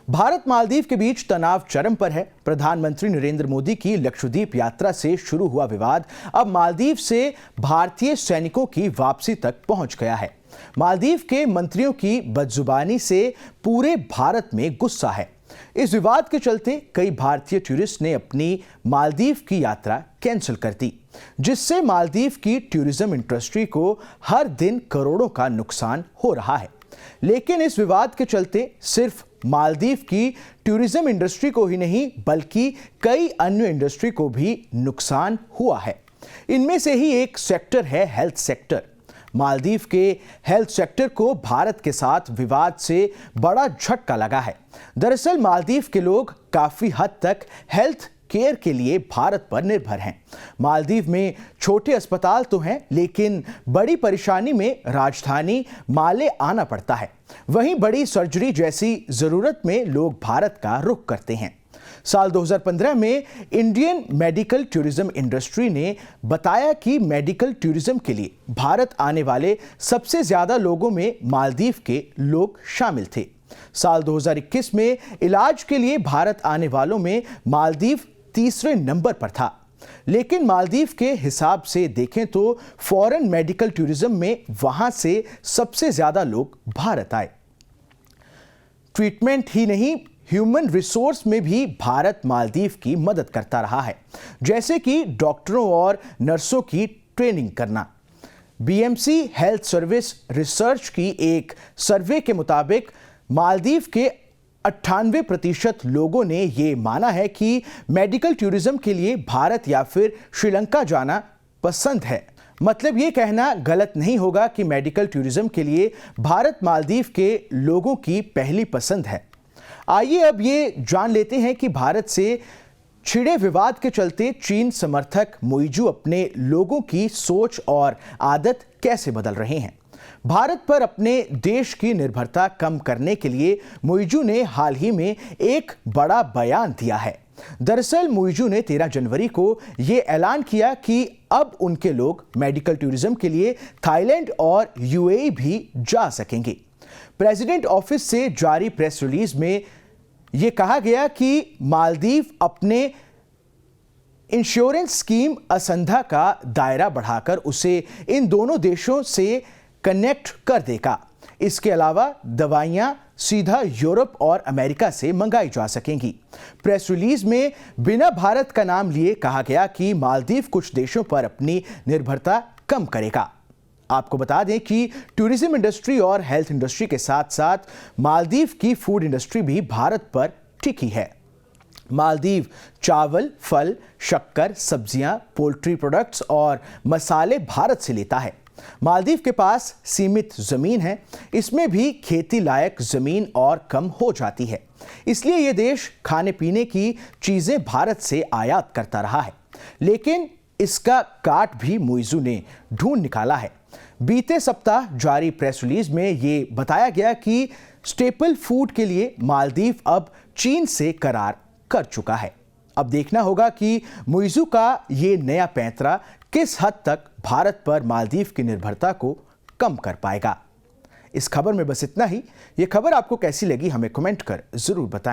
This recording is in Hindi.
भारत मालदीव के बीच तनाव चरम पर है। प्रधानमंत्री नरेंद्र मोदी की लक्षद्वीप यात्रा से शुरू हुआ विवाद अब मालदीव से भारतीय सैनिकों की वापसी तक पहुंच गया है। मालदीव के मंत्रियों की बदजुबानी से पूरे भारत में गुस्सा है। इस विवाद के चलते कई भारतीय टूरिस्ट ने अपनी मालदीव की यात्रा कैंसिल कर दी, जिससे मालदीव की टूरिज्म इंडस्ट्री को हर दिन करोड़ों का नुकसान हो रहा है। लेकिन इस विवाद के चलते सिर्फ मालदीव की टूरिज्म इंडस्ट्री को ही नहीं बल्कि कई अन्य इंडस्ट्री को भी नुकसान हुआ है। इनमें से ही एक सेक्टर है हेल्थ सेक्टर। मालदीव के हेल्थ सेक्टर को भारत के साथ विवाद से बड़ा झटका लगा है। दरअसल मालदीव के लोग काफी हद तक हेल्थ केयर के लिए भारत पर निर्भर हैं। मालदीव में छोटे अस्पताल तो हैं, लेकिन बड़ी परेशानी में राजधानी माले आना पड़ता है। वहीं बड़ी सर्जरी जैसी जरूरत में लोग भारत का रुख करते हैं। साल 2015 में इंडियन मेडिकल टूरिज्म इंडस्ट्री ने बताया कि मेडिकल टूरिज्म के लिए भारत आने वाले सबसे ज्यादा लोगों में मालदीव के लोग शामिल थे। साल 2021 में इलाज के लिए भारत आने वालों में मालदीव तीसरे नंबर पर था। लेकिन मालदीव के हिसाब से देखें तो फॉरेन मेडिकल टूरिज्म में वहां से सबसे ज्यादा लोग भारत आए। ट्रीटमेंट ही नहीं, ह्यूमन रिसोर्स में भी भारत मालदीव की मदद करता रहा है, जैसे कि डॉक्टरों और नर्सों की ट्रेनिंग करना। बीएमसी हेल्थ सर्विस रिसर्च की एक सर्वे के मुताबिक मालदीव के 98% लोगों ने ये माना है कि मेडिकल टूरिज्म के लिए भारत या फिर श्रीलंका जाना पसंद है। मतलब ये कहना गलत नहीं होगा कि मेडिकल टूरिज्म के लिए भारत मालदीव के लोगों की पहली पसंद है। आइए अब ये जान लेते हैं कि भारत से छिड़े विवाद के चलते चीन समर्थक मुइजू अपने लोगों की सोच और आदत कैसे बदल रहे हैं। भारत पर अपने देश की निर्भरता कम करने के लिए मुइजू ने हाल ही में एक बड़ा बयान दिया है। दरअसल मुइजू ने 13 जनवरी को यह ऐलान किया कि अब उनके लोग मेडिकल टूरिज्म के लिए थाईलैंड और यूएई भी जा सकेंगे। प्रेसिडेंट ऑफिस से जारी प्रेस रिलीज में यह कहा गया कि मालदीव अपने इंश्योरेंस स्कीम असंधा का दायरा बढ़ाकर उसे इन दोनों देशों से कनेक्ट कर देगा। इसके अलावा दवाइयां सीधा यूरोप और अमेरिका से मंगाई जा सकेंगी। प्रेस रिलीज में बिना भारत का नाम लिए कहा गया कि मालदीव कुछ देशों पर अपनी निर्भरता कम करेगा। आपको बता दें कि टूरिज्म इंडस्ट्री और हेल्थ इंडस्ट्री के साथ साथ मालदीव की फूड इंडस्ट्री भी भारत पर टिकी है। मालदीव चावल, फल, शक्कर, सब्जियां, पोल्ट्री प्रोडक्ट्स और मसाले भारत से लेता है। मालदीव के पास सीमित जमीन है, इसमें भी खेती लायक जमीन और कम हो जाती है। इसलिए यह देश खाने पीने की चीजें भारत से आयात करता रहा है। लेकिन इसका काट भी मुइजू ने ढूंढ निकाला है। बीते सप्ताह जारी प्रेस रिलीज में यह बताया गया कि स्टेपल फूड के लिए मालदीव अब चीन से करार कर चुका है। अब देखना होगा कि मुइजू का ये नया पैंतरा किस हद तक भारत पर मालदीव की निर्भरता को कम कर पाएगा। इस खबर में बस इतना ही। यह खबर आपको कैसी लगी हमें कमेंट कर जरूर बताएं।